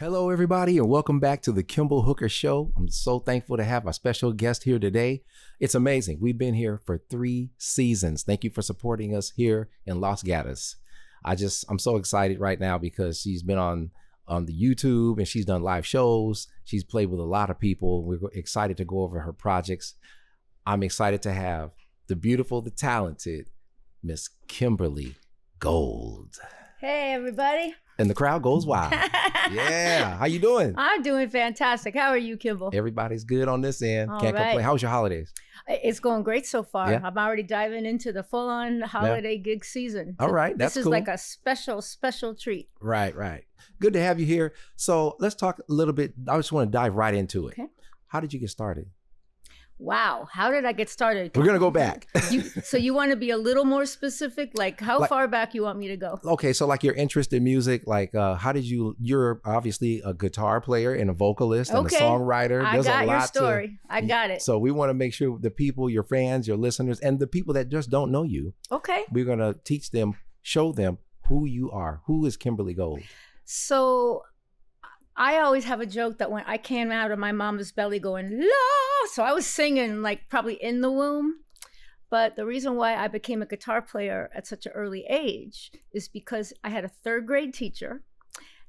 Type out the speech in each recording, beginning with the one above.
Hello, everybody, and welcome back to the Kimball Hooker Show. I'm so thankful to have our special guest here today. It's amazing. We've been here for 3 seasons. Thank you for supporting us here in Las Gatas. I'm so excited right now because she's been on the YouTube and she's done live shows. She's played with a lot of people. We're excited to go over her projects. I'm excited to have the beautiful, the talented Miss Kimberlye Gold. Hey, everybody. And the crowd goes wild. Yeah. How you doing? I'm doing fantastic. How are you, Kimball? Everybody's good on this end. All Can't right. complain. How was your holidays? It's going great so far. Yeah. I'm already diving into the full-on holiday gig season. All right. That's This is cool. like a special treat. Right. Good to have you here. So let's talk a little bit. I just want to dive right into it. Okay. How did you get started? Wow. How did I get started? We're going to go back. So you want to be a little more specific? Like how far back you want me to go? Okay. So like your interest in music, like how did you're obviously a guitar player and a vocalist and a songwriter. I got your story. I got it. So we want to make sure the people, your fans, your listeners, and the people that just don't know you, Okay. we're going to teach them, show them who you are. Who is Kimberlye Gold? So I always have a joke that when I came out of my mama's belly going, la, so I was singing like probably in the womb. But the reason why I became a guitar player at such an early age is because I had a 3rd grade teacher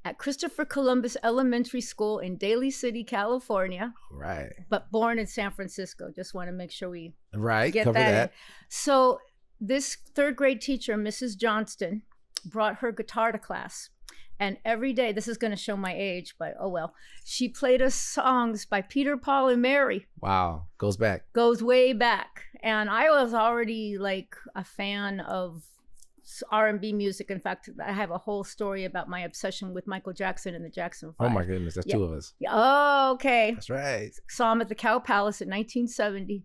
at Christopher Columbus Elementary School in Daly City, California. Right. But born in San Francisco. Just want to make sure we Get get that. that in. So this 3rd grade teacher, Mrs. Johnston, brought her guitar to class. And every day, this is going to show my age, but oh well, she played us songs by Peter, Paul, and Mary. Wow. Goes back. Goes way back. And I was already like a fan of R&B music. In fact, I have a whole story about my obsession with Michael Jackson and the Jackson 5. Oh my goodness. That's 2 of us. Oh, okay. That's right. Saw him at the Cow Palace in 1970.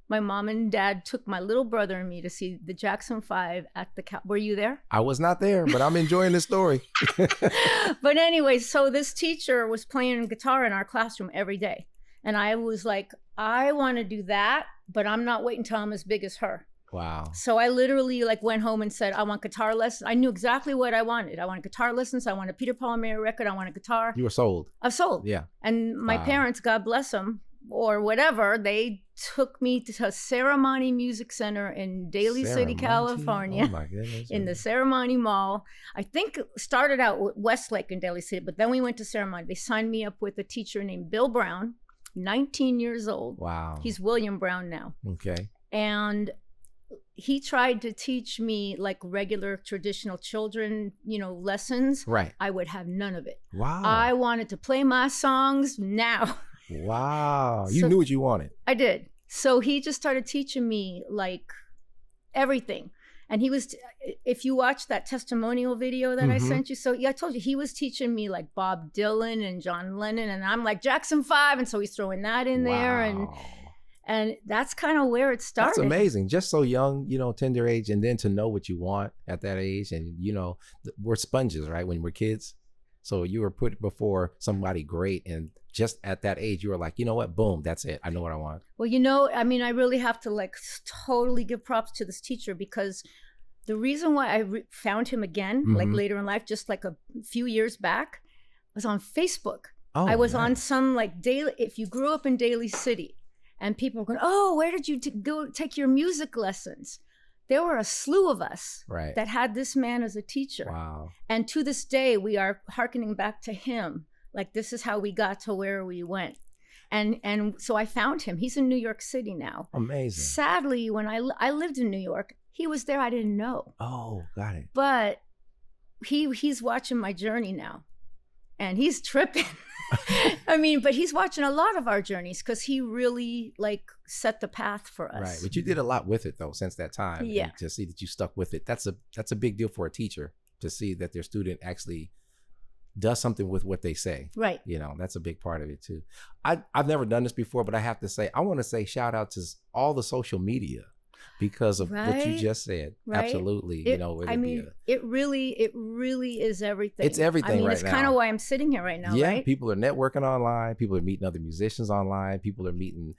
My mom and dad took my little brother and me to see the Jackson 5 at the Cow. Were you there? I was not there, but I'm enjoying this story. But anyway, so this teacher was playing guitar in our classroom every day. And I was like, I want to do that, but I'm not waiting till I'm as big as her. Wow. So I literally like went home and said, I want guitar lessons. I knew exactly what I wanted. I wanted guitar lessons. I wanted a Peter, Paul, and Mary record. I wanted guitar. You were sold. I was sold. Yeah. And my Wow. parents, God bless them, or whatever, they took me to Ceremony Music Center in Daly City, California. Oh my goodness. In the Ceremony Mall. I think it started out with Westlake in Daly City, but then we went to Ceremony. They signed me up with a teacher named Bill Brown, 19 years old. Wow. He's William Brown now. Okay. And he tried to teach me like regular traditional children, lessons. Right. I would have none of it. Wow. I wanted to play my songs now. Wow. You So- knew what you wanted. I did. So he just started teaching me like everything. And he was, if you watch that testimonial video that I Mhm. sent you, so yeah, I told you, he was teaching me like Bob Dylan and John Lennon, and I'm like Jackson 5, and so he's throwing that in there, Wow. and that's kind of where it started. That's amazing. Just so young, tender age, and then to know what you want at that age. And, we're sponges, right? When we're kids. So you were put before somebody great. And just at that age, you were like, you know what? Boom, that's it. I know what I want. Well, I mean, I really have to like totally give props to this teacher, because the reason why I found him again, like Mhm. later in life, just like a few years back, was on Facebook. Oh, I was on nice. some like daily, if you grew up in Daly City and people were going, oh, where did you go take your music lessons? There were a slew of us Right. that had this man as a teacher. Wow. And to this day, we are hearkening back to him. Like, this is how we got to where we went. And so I found him. He's in New York City now. Amazing. Sadly, when I lived in New York, he was there. I didn't know. Oh, got it. But he's watching my journey now. And he's tripping. I mean, but he's watching a lot of our journeys because he really like set the path for us. Right. But you did a lot with it though since that time. Yeah. And to see that you stuck with it. That's a big deal for a teacher, to see that their student actually does something with what they say. Right. That's a big part of it too. I've never done this before, but I have to say, I want to say shout out to all the social media because of what you Right. just said. Right. Absolutely. It really is everything. It's everything I mean, right it's kind now. of why I'm sitting here right now, yeah, right? people are networking online. People are meeting other musicians online. People are meeting,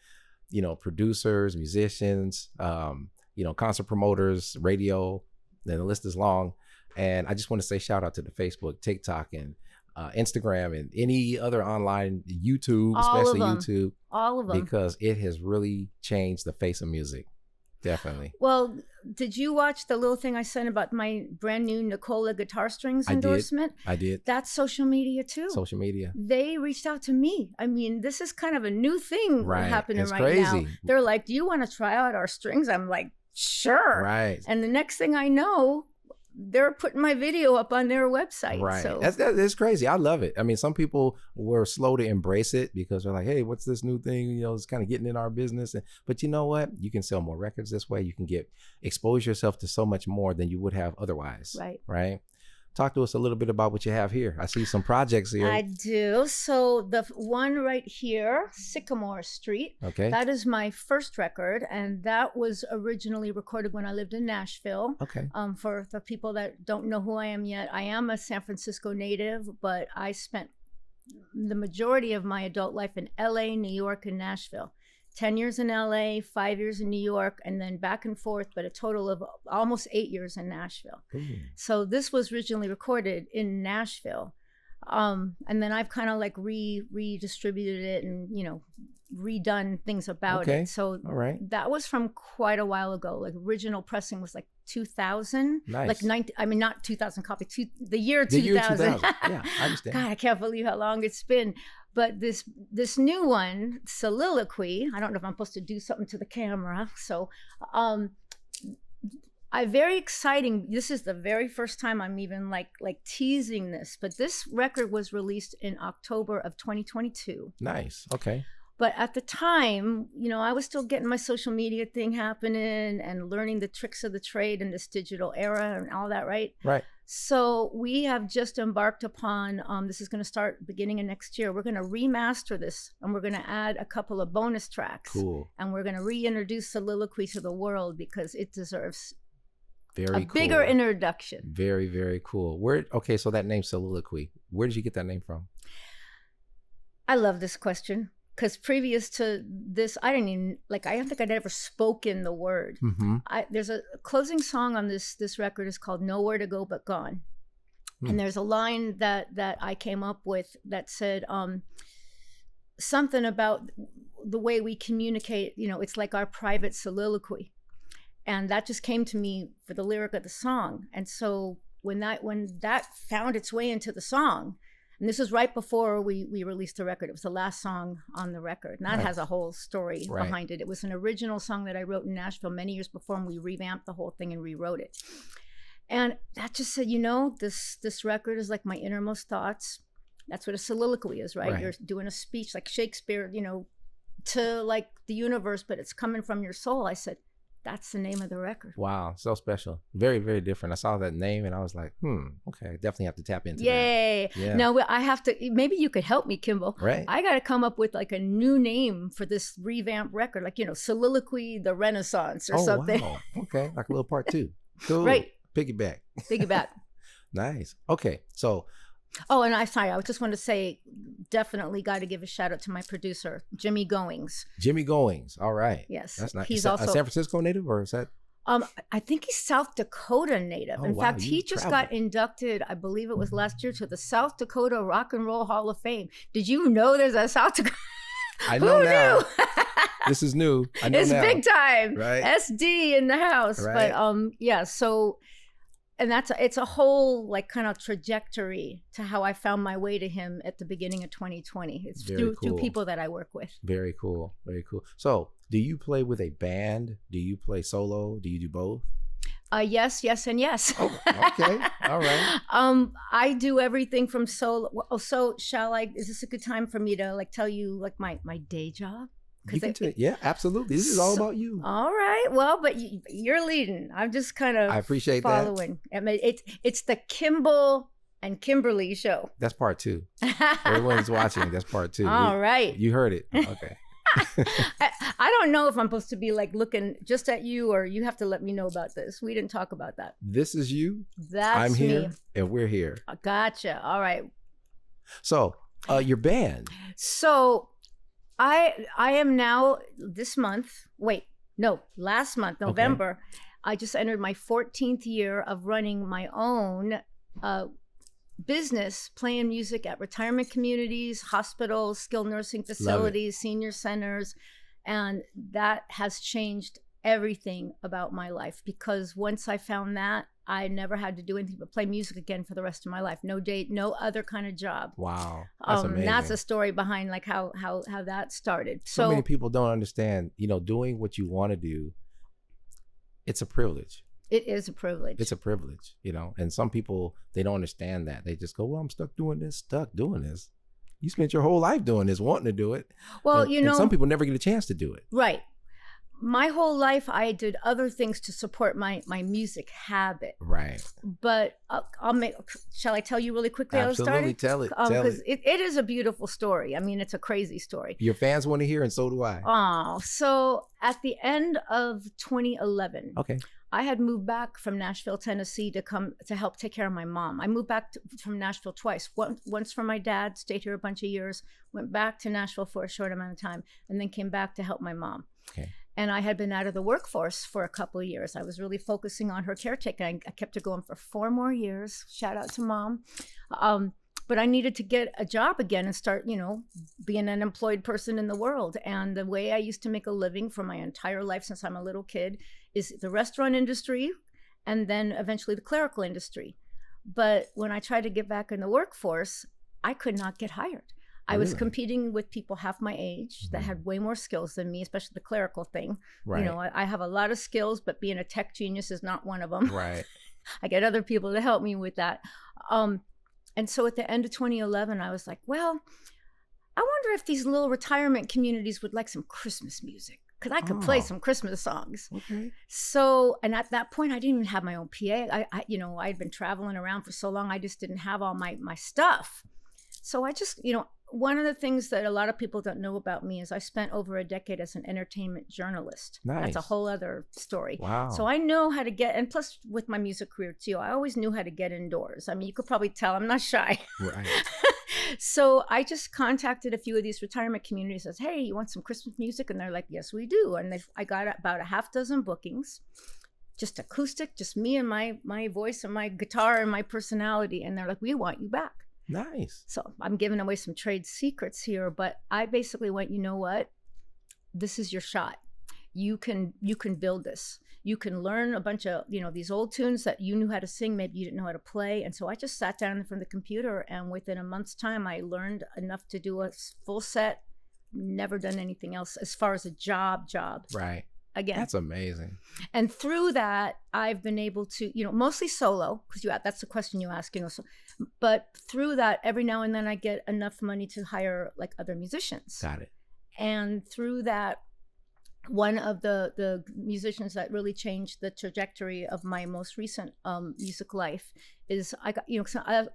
producers, musicians, concert promoters, radio, and the list is long. And I just want to say shout out to the Facebook, TikTok, and Instagram and any other online, YouTube, All especially of them. YouTube, All of them. because it has really changed the face of music. Definitely. Well, did you watch the little thing I sent about my brand new Nicola guitar strings endorsement? I did. That's social media too. Social media. They reached out to me. I mean, this is kind of a new thing happening It's right crazy. now. They're like, "Do you want to try out our strings?" I'm like, "Sure." Right. And the next thing I know, they're putting my video up on their website. Right. So That's crazy. I love it. I mean, some people were slow to embrace it because they're like, hey, what's this new thing? You know, it's kind of getting in our business. But you know what? You can sell more records this way. You can expose yourself to so much more than you would have otherwise. Right. Right. Talk to us a little bit about what you have here. I see some projects here. I do. So the one right here, Sycamore Street, Okay. that is my first record. And that was originally recorded when I lived in Nashville. Okay. For the people that don't know who I am yet, I am a San Francisco native, but I spent the majority of my adult life in LA, New York, and Nashville. 10 years in LA, 5 years in New York, and then back and forth, but a total of almost 8 years in Nashville. Ooh. So this was originally recorded in Nashville. And then I've kind of like redistributed it and, you know, redone things about it. So all right. that was from quite a while ago. Like original pressing was like 2000. Nice. Like not 2000 copies, the year The 2000. year 2000. Yeah, I understand. God, I can't believe how long it's been. But this new one, Soliloquy, I don't know if I'm supposed to do something to the camera. So very exciting. This is the very first time I'm even like teasing this, but this record was released in October of 2022. Nice. Okay. But at the time, you know, I was still getting my social media thing happening and learning the tricks of the trade in this digital era and all that, right? Right. So we have just embarked upon, this is going to start beginning of next year. We're going to remaster this and we're going to add a couple of bonus tracks. Cool. And we're going to reintroduce Soliloquy to the world because it deserves Very a bigger introduction. Very, very cool. Okay, so that name Soliloquy, where did you get that name from? I love this question because previous to this, I didn't even, I don't think I'd ever spoken the word. Mm-hmm. There's a closing song on this record is called Nowhere to Go But Gone. And there's a line that I came up with that said something about the way we communicate, you know, it's like our private soliloquy. And that just came to me for the lyric of the song. And so when that found its way into the song, and this was right before we released the record. It was the last song on the record. And that has a whole story behind it. It was an original song that I wrote in Nashville many years before, and we revamped the whole thing and rewrote it. And that just said, you know, this record is like my innermost thoughts. That's what a soliloquy is, right? You're doing a speech like Shakespeare, you know, to like the universe, but it's coming from your soul. I said, that's the name of the record. Wow, so special. Very, very different. I saw that name and I was like, okay, definitely have to tap into Yay. that. Yeah. No, I have to, maybe you could help me, Kimball. Right. I got to come up with like a new name for this revamped record, like, you know, Soliloquy, the Renaissance or something. Wow. Okay, like a little part two. Cool. Right. Piggyback. Nice. Okay, so. Oh, and I just want to say, definitely got to give a shout out to my producer, Jimmy Goings. Jimmy Goings. All right. Yes. That's nice. He's a also San Francisco native, or is that? I think he's South Dakota native. Oh, In wow, fact, you he just traveled. got inducted, I believe it was last year, to the South Dakota Rock and Roll Hall of Fame. Did you know there's a South Dakota? I know Who now. knew? This is new. I know It's now. big time. Right. SD in the house. Right. But yeah, so, and it's a whole like kind of trajectory to how I found my way to him at the beginning of 2020. It's Very through cool. people that I work with. Very cool. Very cool. So, do you play with a band? Do you play solo? Do you do both? Yes, and yes. Oh, okay. All right. I do everything from solo. So is this a good time for me to like tell you like my day job? Yeah, absolutely. This is all about you. All right. Well, but you're leading. I'm just kind of I appreciate following. I mean, it's the Kimball and Kimberlye show. That's part two. Everyone's watching. That's part two. All right. You heard it. Okay. I don't know if I'm supposed to be like looking just at you, or you have to let me know about this. We didn't talk about that. This is you. That's I'm here, me. and we're here. Gotcha. All right. So, your band. So, I am now this month. Last month, November. Okay. I just entered my 14th year of running my own business playing music at retirement communities, hospitals, skilled nursing facilities, senior centers. And that has changed everything about my life, because once I found that, I never had to do anything but play music again for the rest of my life. No date, no other kind of job. Wow. That's amazing. That's a story behind like how that started. So many people don't understand, doing what you want to do, it's a privilege. It is a privilege. It's a privilege, and some people, they don't understand that. They just go, well, I'm stuck doing this. You spent your whole life doing this, wanting to do it. Well, and some people never get a chance to do it. Right. My whole life, I did other things to support my music habit. Right. But shall I tell you really quickly how it started? Absolutely, tell it. Because it is a beautiful story. I mean, it's a crazy story. Your fans want to hear, and so do I. Oh, so at the end of 2011, okay, I had moved back from Nashville, Tennessee to come to help take care of my mom. I moved back from Nashville twice. Once for my dad, stayed here a bunch of years, went back to Nashville for a short amount of time, and then came back to help my mom. Okay. And I had been out of the workforce for a couple of years. I was really focusing on her caretaking. I kept her going for 4 more years. Shout out to Mom. But I needed to get a job again and start, being an employed person in the world. And the way I used to make a living for my entire life since I'm a little kid is the restaurant industry and then eventually the clerical industry. But when I tried to get back in the workforce, I could not get hired. I was competing with people half my age that had way more skills than me, especially the clerical thing. Right. I have a lot of skills, but being a tech genius is not one of them. Right. I get other people to help me with that. And so at the end of 2011, I was like, well, I wonder if these little retirement communities would like some Christmas music, because I could play some Christmas songs. Okay. So, and at that point, I didn't even have my own PA. I'd been traveling around for so long, I just didn't have all my stuff. So I just, one of the things that a lot of people don't know about me is I spent over a decade as an entertainment journalist. Nice. That's a whole other story. Wow. So I know how to get, and plus with my music career too, I always knew how to get indoors. I mean, you could probably tell I'm not shy. Right. So I just contacted a few of these retirement communities and said, hey, you want some Christmas music? And they're like, yes, we do. And I got about a half dozen bookings, just acoustic, just me and my voice and my guitar and my personality. And they're like, we want you back. Nice. So I'm giving away some trade secrets here, but I basically went, you know what? This is your shot. You can build this. You can learn a bunch of, these old tunes that you knew how to sing, maybe you didn't know how to play. And so I just sat down in front of the computer, and within a month's time, I learned enough to do a full set. Never done anything else as far as a job. Right. Again. That's amazing. And through that, I've been able to, mostly solo, because that's the question you ask, but through that, every now and then I get enough money to hire like other musicians. Got it. And through that, one of the musicians that really changed the trajectory of my most recent music life is I got,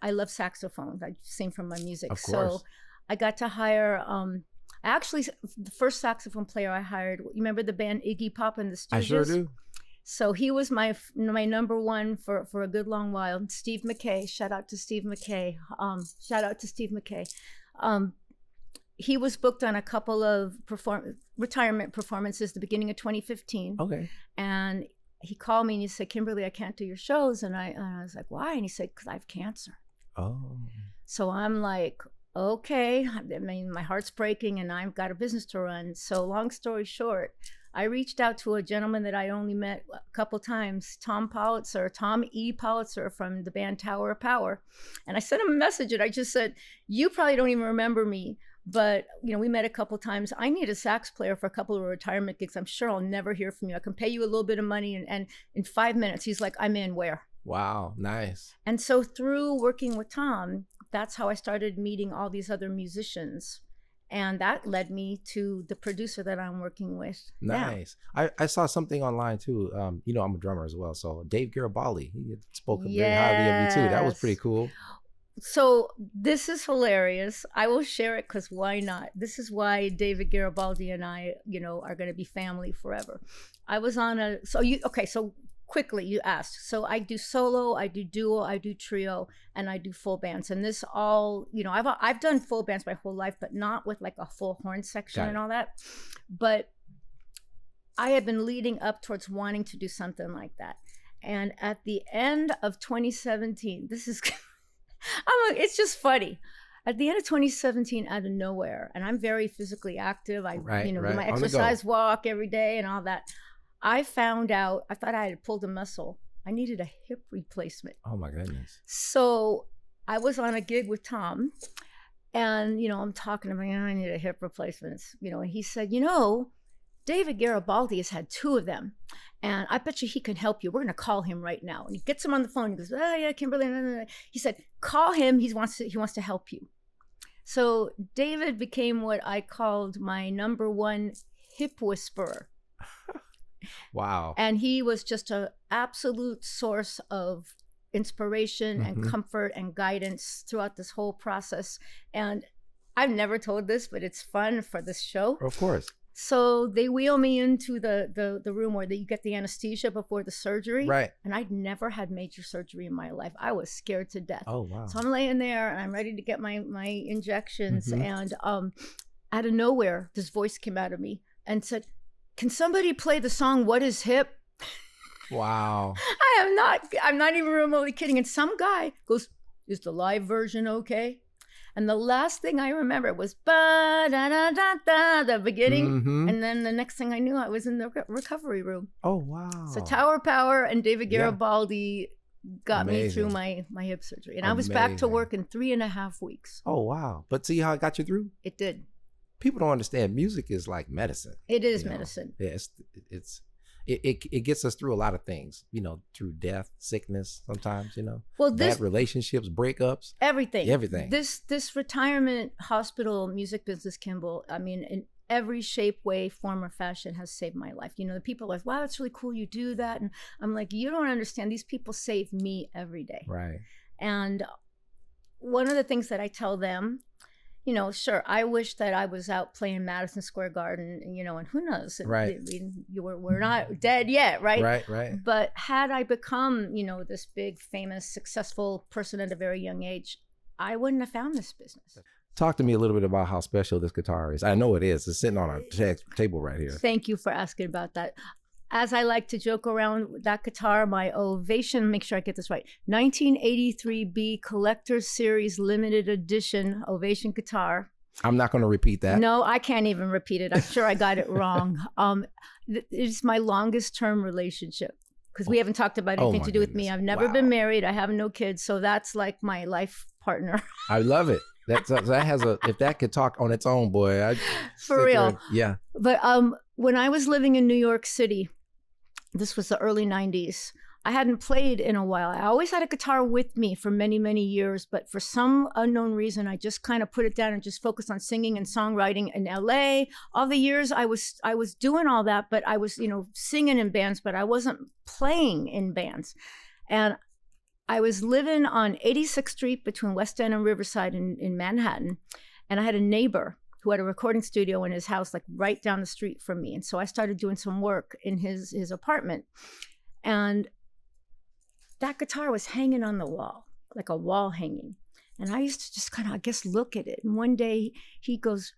I love saxophone. I sing from my music. Of course. So I got to hire, actually, the first saxophone player I hired, you remember the band Iggy Pop and the Stooges? I sure do. So he was my number one for a good long while. Steve McKay, shout out to Steve McKay. He was booked on a couple of retirement performances at the beginning of 2015. Okay. And he called me and he said, Kimberlye, I can't do your shows. And I was like, why? And he said, because I have cancer. Oh. So I'm like, okay. I mean, my heart's breaking and I've got a business to run. So long story short, I reached out to a gentleman that I only met a couple times, Tom E. Politzer from the band Tower of Power. And I sent him a message and I just said, you probably don't even remember me, but we met a couple times. I need a sax player for a couple of retirement gigs. I'm sure I'll never hear from you. I can pay you a little bit of money. And in 5 minutes, he's like, I'm in. Where? Wow. Nice. And so through working with Tom, that's how I started meeting all these other musicians. And that led me to the producer that I'm working with. Nice. Now. I saw something online too. I'm a drummer as well. So Dave Garibaldi, he had spoken very highly of you too. That was pretty cool. So this is hilarious. I will share it because why not? This is why David Garibaldi and I, are going to be family forever. I was on so quickly you asked. So I do solo, I do duo, I do trio, and I do full bands. And this all, I've done full bands my whole life, but not with like a full horn section and all that. But I have been leading up towards wanting to do something like that. And at the end of 2017, this is It's just funny. At the end of 2017, out of nowhere, and I'm very physically active. I, do my exercise walk every day and all that. I found out, I thought I had pulled a muscle. I needed a hip replacement. Oh my goodness. So I was on a gig with Tom, and, I'm talking to him, I need a hip replacement, and he said, David Garibaldi has had 2 of them, and I bet you he can help you. We're going to call him right now. And he gets him on the phone. He goes, oh yeah, Kimberlye. He said, call him. He wants to help you. So David became what I called my #1 hip whisperer. Wow. And he was just an absolute source of inspiration and comfort and guidance throughout this whole process. And I've never told this, but it's fun for this show. Of course. So they wheel me into the room where you get the anesthesia before the surgery. Right. And I'd never had major surgery in my life. I was scared to death. Oh, wow. So I'm laying there and I'm ready to get my injections. And out of nowhere, this voice came out of me and said, can somebody play the song, What Is Hip? Wow. I'm not even remotely kidding. And some guy goes, is the live version okay? And the last thing I remember was ba-da-da-da-da, the beginning. And then the next thing I knew, I was in the recovery room. Oh, wow. So Tower Power and David Garibaldi got me through my hip surgery. And I was back to work in 3.5 weeks. Oh, wow. But see how it got you through? It did. People don't understand. Music is like medicine. It is medicine. Yeah, it gets us through a lot of things, through death, sickness sometimes, Well, bad relationships, breakups. Everything. This retirement hospital music business, Kimball, I mean, in every shape, way, form, or fashion has saved my life. The people are like, wow, it's really cool you do that. And I'm like, you don't understand. These people save me every day. Right. And one of the things that I tell them, sure, I wish that I was out playing Madison Square Garden, and who knows? Right. We're not dead yet, right? Right. But had I become, this big, famous, successful person at a very young age, I wouldn't have found this business. Talk to me a little bit about how special this guitar is. I know it is. It's sitting on our table right here. Thank you for asking about that. As I like to joke around with that guitar, my Ovation, make sure I get this right, 1983B Collector's Series Limited Edition Ovation guitar. I'm not going to repeat that. No, I can't even repeat it. I'm sure I got it wrong. It's my longest term relationship because we haven't talked about anything to do with me. I've never been married. I have no kids. So that's like my life partner. I love it. That has if that could talk on its own, boy. For real. Yeah. But when I was living in New York City, this was the early 90s. I hadn't played in a while. I always had a guitar with me for many, many years, but for some unknown reason, I just kind of put it down and just focused on singing and songwriting in LA. All the years I was doing all that, but I was, singing in bands, but I wasn't playing in bands. And I was living on 86th Street between West End and Riverside in Manhattan. And I had a neighbor who had a recording studio in his house, like right down the street from me. And so I started doing some work in his apartment. And that guitar was hanging on the wall, like a wall hanging. And I used to just kind of, I guess, look at it. And one day he goes,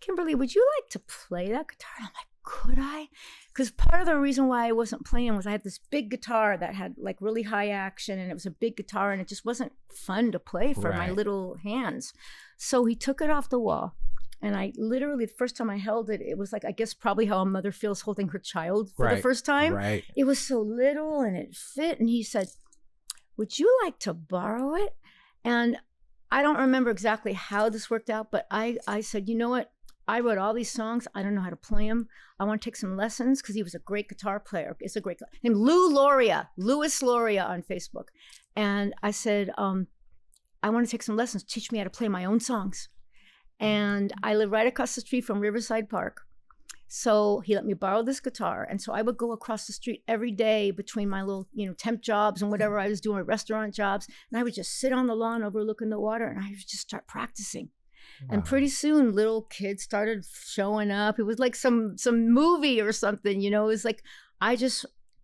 Kimberlye, would you like to play that guitar? And I'm like, could I? Because part of the reason why I wasn't playing was I had this big guitar that had like really high action, and it was a big guitar, and it just wasn't fun to play for my little hands. So he took it off the wall. And I literally, the first time I held it, it was like, I guess probably how a mother feels holding her child for the first time. Right. It was so little and it fit. And he said, would you like to borrow it? And I don't remember exactly how this worked out, but I said, you know what? I wrote all these songs. I don't know how to play them. I want to take some lessons because he was a great guitar player. It's a great guy named Louis Loria on Facebook. And I said, I want to take some lessons. Teach me how to play my own songs. And I live right across the street from Riverside Park. So he let me borrow this guitar. And so I would go across the street every day between my little, temp jobs and whatever I was doing, restaurant jobs. And I would just sit on the lawn overlooking the water and I would just start practicing. Wow. And pretty soon little kids started showing up. It was like some movie or something, It was like,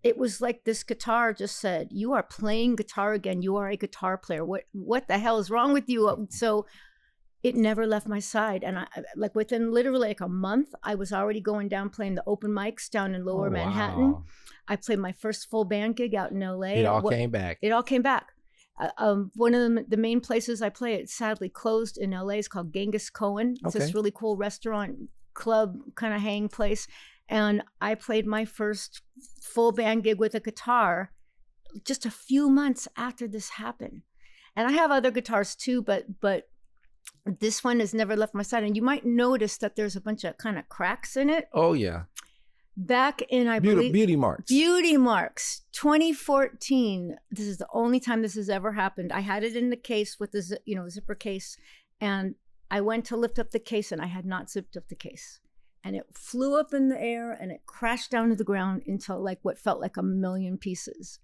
it was like this guitar just said, you are playing guitar again. You are a guitar player. What the hell is wrong with you? So it never left my side. And I, like within literally like a month, I was already going down playing the open mics down in Lower Manhattan. I played my first full band gig out in LA. It all came back. It all came back. One of the main places I play, it's sadly closed in LA, is called Genghis Cohen. It's this really cool restaurant, club, kind of hang place. And I played my first full band gig with a guitar just a few months after this happened. And I have other guitars too, but this one has never left my side. And you might notice that there's a bunch of kind of cracks in it. Oh, yeah. Back in, I believe... Beauty marks. Beauty marks. 2014. This is the only time this has ever happened. I had it in the case with the zipper case. And I went to lift up the case and I had not zipped up the case. And it flew up in the air and it crashed down to the ground into like what felt like a million pieces.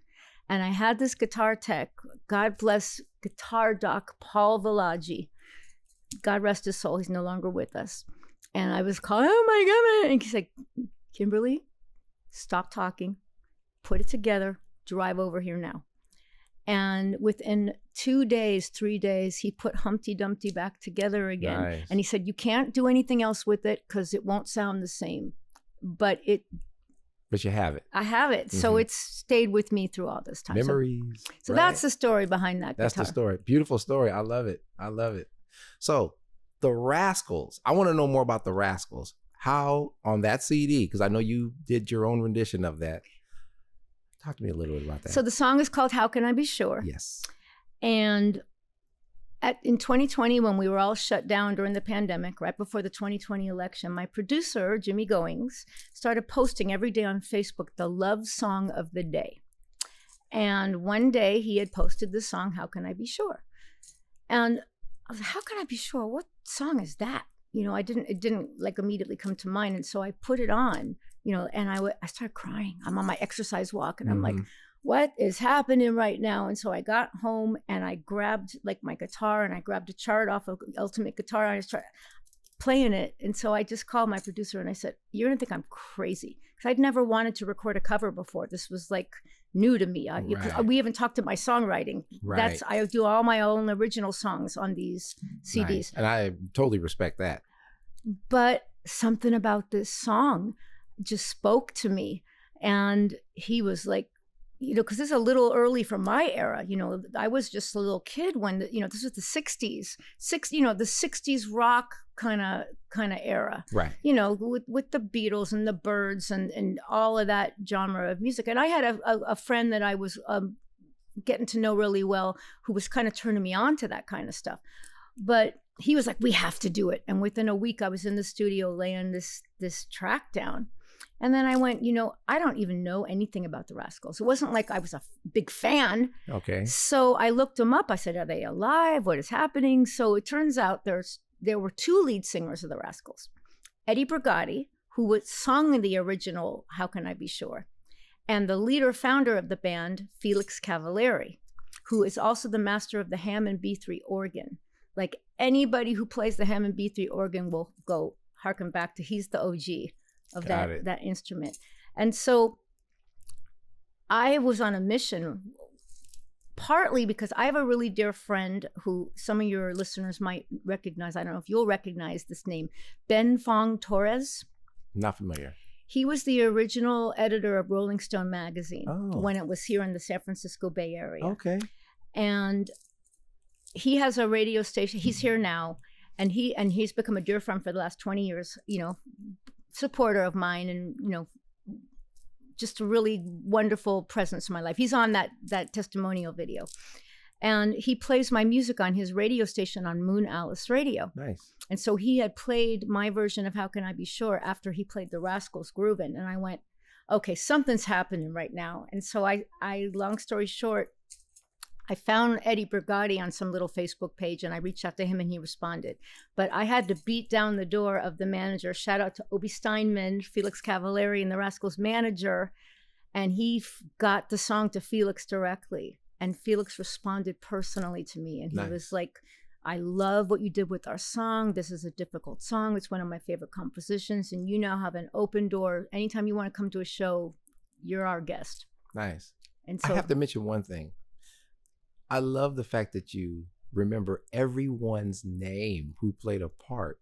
And I had this guitar tech, God bless guitar doc Paul Villaggi. God rest his soul, he's no longer with us. And I was calling, oh my God. And he's like, Kimberlye, stop talking, put it together, drive over here now. And within 2 days, 3 days, he put Humpty Dumpty back together again. Nice. And he said, you can't do anything else with it because it won't sound the same. But you have it. I have it. Mm-hmm. So it's stayed with me through all this time. Memories. So that's the story behind that That's guitar. the story. Beautiful story. I love it. I love it. So the Rascals, I want to know more about the Rascals. How on that CD, because I know you did your own rendition of that. Talk to me a little bit about that. So the song is called How Can I Be Sure? Yes. And in 2020, when we were all shut down during the pandemic, right before the 2020 election, my producer, Jimmy Goings, started posting every day on Facebook the love song of the day. And one day he had posted this song, How Can I Be Sure? And I was like, how can I be sure? What song is that? It didn't like immediately come to mind. And so I put it on, and I started crying. I'm on my exercise walk and I'm like, what is happening right now? And so I got home and I grabbed like my guitar and I grabbed a chart off of Ultimate Guitar and I started playing it. And so I just called my producer and I said, you're gonna think I'm crazy. Because I'd never wanted to record a cover before. This was like new to me. We haven't talked about my songwriting. Right. I do all my own original songs on these CDs. Nice. And I totally respect that. But something about this song just spoke to me. And he was like, because this is a little early for my era. I was just a little kid when, this was the 60s. The 60s rock kind of era. Right. With the Beatles and the Byrds and all of that genre of music. And I had a friend that I was getting to know really well who was kind of turning me on to that kind of stuff. But he was like, we have to do it. And within a week, I was in the studio laying this track down. And then I went, I don't even know anything about the Rascals. It wasn't like I was a big fan. Okay. So I looked them up. I said, are they alive? What is happening? So it turns out there were two lead singers of the Rascals. Eddie Brigatti, who sung the original How Can I Be Sure? And the leader founder of the band, Felix Cavalieri, who is also the master of the Hammond B3 organ. Like anybody who plays the Hammond B3 organ will go harken back to, he's the OG of that instrument. And so I was on a mission, partly because I have a really dear friend who some of your listeners might recognize. I don't know if you'll recognize this name, Ben Fong Torres. Not familiar. He was the original editor of Rolling Stone magazine when it was here in the San Francisco Bay Area. Okay. And he has a radio station. He's here now, and he's become a dear friend for the last 20 years, supporter of mine, and just a really wonderful presence in my life. He's on that testimonial video, and he plays my music on his radio station on Moon Alice Radio. Nice. And so he had played my version of How Can I Be Sure after he played the Rascals Groovin', and I went, okay, something's happening right now. And so I long story short, I found Eddie Brigatti on some little Facebook page and I reached out to him and he responded. But I had to beat down the door of the manager. Shout out to Obi Steinman, Felix Cavalieri, and the Rascals manager. And he got the song to Felix directly. And Felix responded personally to me. And he was like, I love what you did with our song. This is a difficult song. It's one of my favorite compositions. And you now have an open door. Anytime you want to come to a show, you're our guest. Nice. And so I have to mention one thing. I love the fact that you remember everyone's name who played a part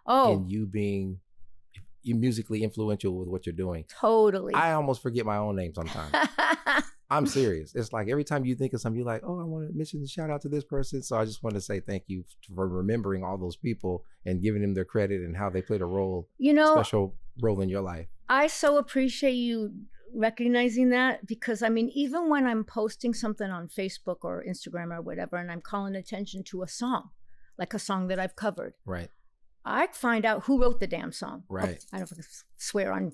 in you being musically influential with what you're doing. Totally. I almost forget my own name sometimes. I'm serious. It's like every time you think of something, you're like, oh, I want to mention the shout out to this person. So I just want to say thank you for remembering all those people and giving them their credit and how they played a role, special role in your life. I so appreciate you recognizing that, because I mean, even when I'm posting something on Facebook or Instagram or whatever, and I'm calling attention to a song, like a song that I've covered. Right. I find out who wrote the damn song. Right. I don't swear on.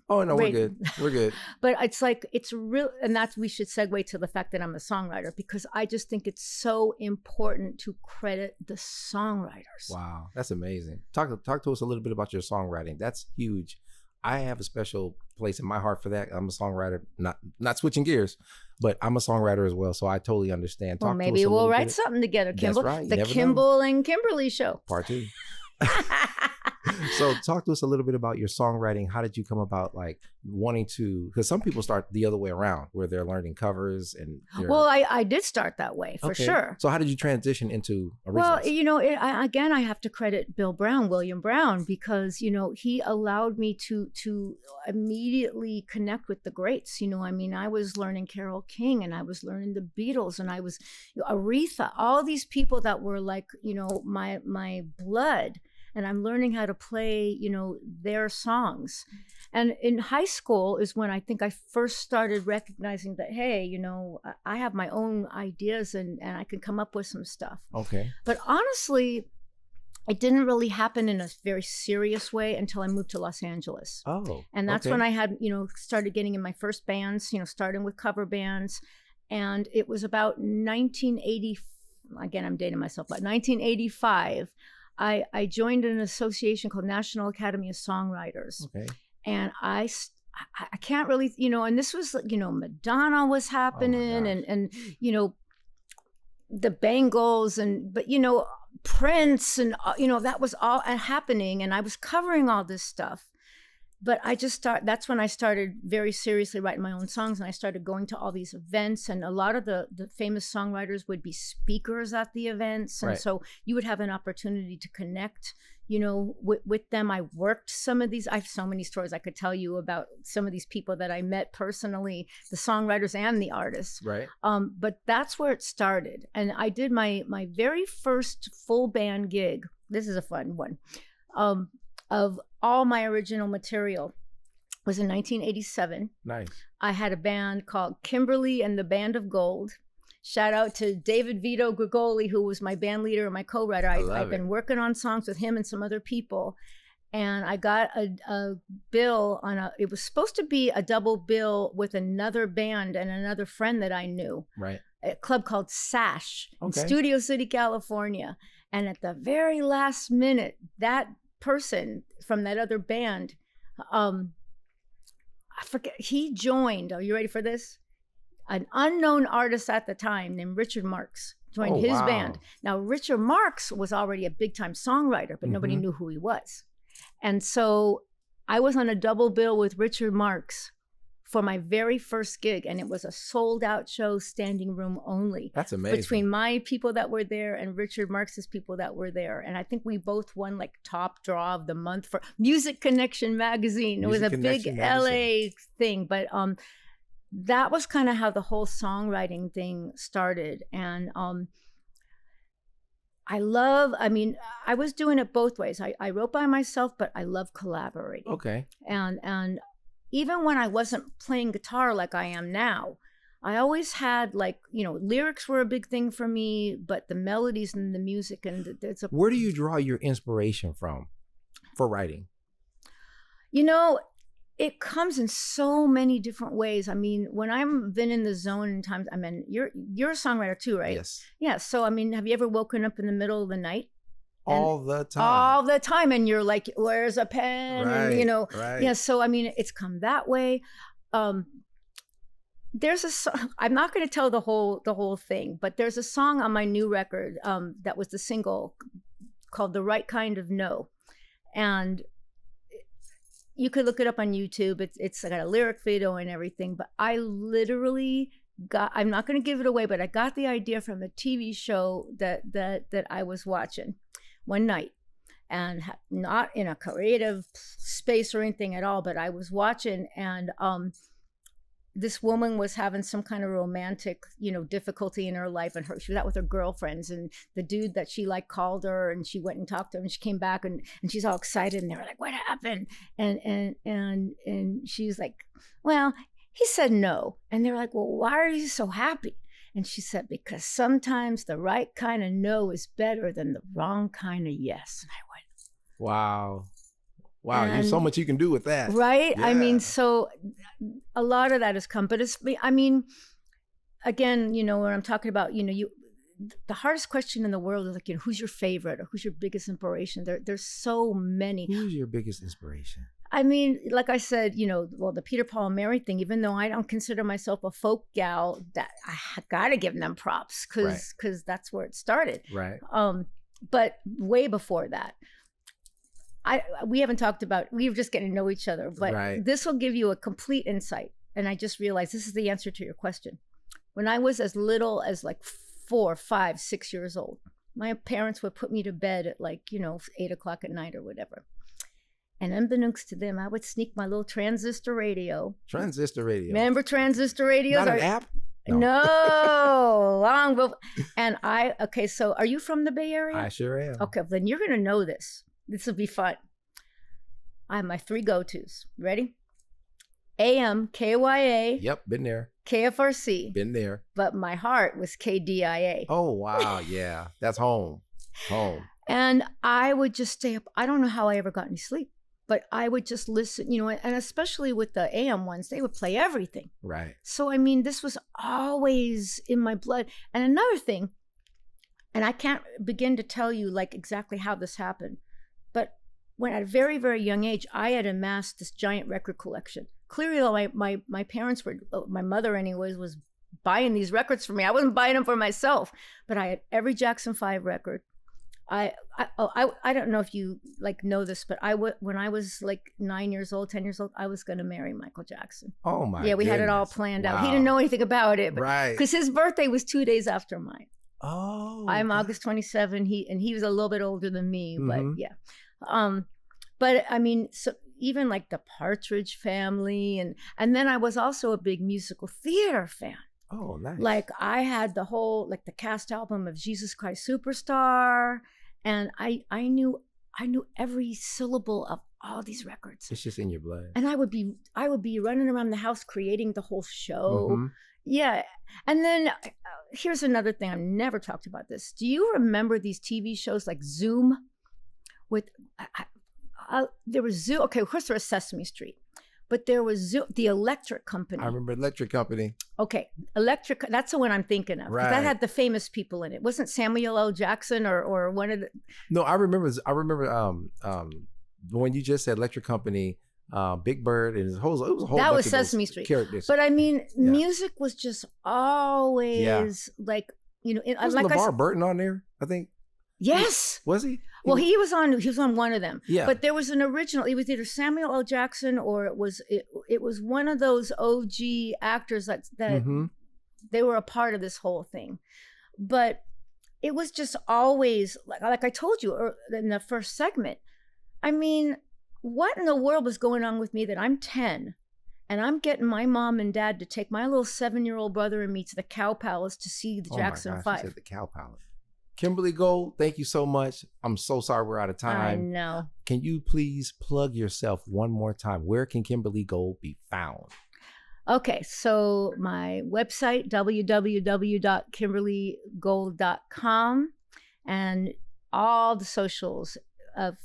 Oh no, we're good. We're good. But it's like, it's real, and that's, we should segue to the fact that I'm a songwriter, because I just think it's so important to credit the songwriters. Wow, that's amazing. Talk to us a little bit about your songwriting. That's huge. I have a special place in my heart for that. I'm a songwriter, not switching gears, but I'm a songwriter as well. So I totally understand. Well, maybe we'll write something together, Kimball. That's right. The Kimball and Kimberlye show. Part 2. So talk to us a little bit about your songwriting. How did you come about like wanting to, because some people start the other way around where they're learning covers and well, I did start that way for sure. So how did you transition into originals? Well, you know, again, I have to credit William Brown, because, you know, he allowed me to immediately connect with the greats. You know, I mean, I was learning Carole King, and I was learning the Beatles, and I was Aretha, all these people that were like, you know, my blood. And I'm learning how to play, you know, their songs. And in high school is when I think I first started recognizing that, hey, you know, I have my own ideas and I can come up with some stuff. Okay. But honestly, it didn't really happen in a very serious way until I moved to Los Angeles. Oh. And that's when I had, you know, started getting in my first bands, you know, starting with cover bands. And it was about 1980, again, I'm dating myself, but 1985. I joined an association called National Academy of Songwriters. Okay. And I can't really, you know, and this was, you know, Madonna was happening, and, you know, the Bangles, but, you know, Prince, and, you know, that was all happening. And I was covering all this stuff. But that's when I started very seriously writing my own songs, and I started going to all these events, and a lot of the famous songwriters would be speakers at the events. And so you would have an opportunity to connect, you know, with them. I worked some of these, I have so many stories I could tell you about some of these people that I met personally, the songwriters and the artists. Right. But that's where it started. And I did my very first full band gig. This is a fun one. Of all my original material was in 1987. Nice. I had a band called Kimberlye and the Band of Gold. Shout out to David Vito Grigoli, who was my band leader and my co-writer. I've been working on songs with him and some other people. And I got a bill it was supposed to be a double bill with another band and another friend that I knew. Right. A club called Sash in Studio City, California. And at the very last minute, that person from that other band, I forget, he joined, are you ready for this? An unknown artist at the time named Richard Marx joined his band. Now, Richard Marx was already a big time songwriter, but nobody knew who he was. And so I was on a double bill with Richard Marx for my very first gig, and it was a sold out show, standing room only. That's amazing. Between my people that were there and Richard Marx's people that were there. And I think we both won like top draw of the month for Music Connection magazine. It was a big LA thing, but that was kind of how the whole songwriting thing started. And I was doing it both ways. I wrote by myself, but I love collaborating. Okay. And even when I wasn't playing guitar like I am now, I always had, like, you know, lyrics were a big thing for me, but the melodies and the music, and where do you draw your inspiration from for writing? You know, it comes in so many different ways. I mean, when I've been in the zone in times, I mean, you're a songwriter too, right? Yes. Yeah. So, I mean, have you ever woken up in the middle of the night? All the time, and you're like, where's a pen? Right, and, you know, yeah. So I mean, it's come that way. There's a song, I'm not going to tell the whole thing, but there's a song on my new record that was the single called "The Right Kind of No," and you could look it up on YouTube. It's got a lyric video and everything. But I literally I'm not going to give it away, but I got the idea from a TV show that I was watching one night, and not in a creative space or anything at all, but I was watching, and this woman was having some kind of romantic, difficulty in her life, and she was out with her girlfriends, and the dude that she liked called her, and she went and talked to him, and she came back, and she's all excited, and they were like, what happened? And she's like, well, he said no. And they're like, well, why are you so happy? And she said, because sometimes the right kind of no is better than the wrong kind of yes. And I went, wow. There's so much you can do with that. Right? Yeah. I mean, so a lot of that has come, but again, when I'm talking about, the hardest question in the world is like, who's your favorite or who's your biggest inspiration? There's so many. Who's your biggest inspiration? I mean, like I said, the Peter, Paul, and Mary thing, even though I don't consider myself a folk gal, that I got to give them props because that's where it started. Right. But way before that, we haven't talked about, we were just getting to know each other, but this will give you a complete insight. And I just realized this is the answer to your question. When I was as little as like 4, 5, 6 years old, my parents would put me to bed at 8 o'clock at night or whatever. And unbeknownst to them, I would sneak my little transistor radio. Transistor radio. Remember transistor radios? Not an app? No, long before. And so are you from the Bay Area? I sure am. Okay, then you're going to know this. This will be fun. I have my 3 go-tos. Ready? AM, KYA. Yep, been there. KFRC. Been there. But my heart was KDIA. Oh, wow. Yeah, that's home. And I would just stay up. I don't know how I ever got any sleep, but I would just listen, and especially with the AM ones, they would play everything. Right. So, I mean, this was always in my blood. And another thing, and I can't begin to tell you exactly how this happened, but when at a very, very young age, I had amassed this giant record collection. Clearly, though, my parents were, my mother anyways, was buying these records for me. I wasn't buying them for myself, but I had every Jackson 5 record. I don't know if you know this, but when I was 9 years old, 10 years old, I was going to marry Michael Jackson. Oh my! Yeah, we had it all planned out. He didn't know anything about it, because his birthday was 2 days after mine. Oh, I'm August 27. He was a little bit older than me, but yeah. But I mean, so even the Partridge Family, and then I was also a big musical theater fan. Oh, nice. I had the whole the cast album of Jesus Christ Superstar, and I knew every syllable of all these records. It's just in your blood. And I would be running around the house creating the whole show. Yeah. And then here's another thing. I've never talked about this. Do you remember these TV shows like Zoom? There was Zoom. Okay, of course there was Sesame Street, but there was Zoom, the Electric Company. I remember Electric Company. Okay, Electric. That's the one I'm thinking of. Right. That had the famous people in it. Wasn't Samuel L. Jackson or one of the? No, I remember. When you just said Electric Company, Big Bird, and it was a whole. That was Sesame Street. Characters. But I mean, music was just always was LeVar Burton on there? I think. Yes. Was he? Well, he was on one of them. Yeah. But there was an original. It was either Samuel L. Jackson or it was one of those OG actors that they were a part of this whole thing. But it was just always like I told you in the first segment. I mean, what in the world was going on with me that I'm 10 and I'm getting my mom and dad to take my little 7-year-old brother and me to the Cow Palace to see the Jackson 5. You said the Cow Palace. Kimberlye Gold, thank you so much. I'm so sorry we're out of time. I know. Can you please plug yourself one more time? Where can Kimberlye Gold be found? Okay, so my website, www.kimberlyegold.com, and all the socials,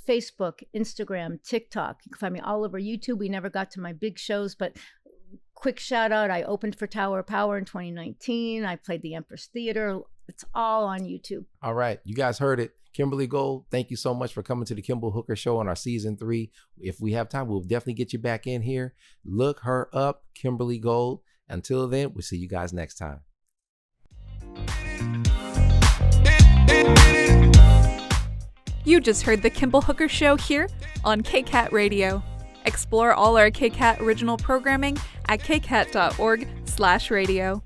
Facebook, Instagram, TikTok. You can find me all over YouTube. We never got to my big shows, but quick shout out, I opened for Tower of Power in 2019. I played the Empress Theater. It's all on YouTube. All right. You guys heard it. Kimberlye Gold, thank you so much for coming to the Kimball Hooker Show on our season 3. If we have time, we'll definitely get you back in here. Look her up, Kimberlye Gold. Until then, we'll see you guys next time. You just heard the Kimball Hooker Show here on KCAT Radio. Explore all our KCAT original programming at kcat.org/radio.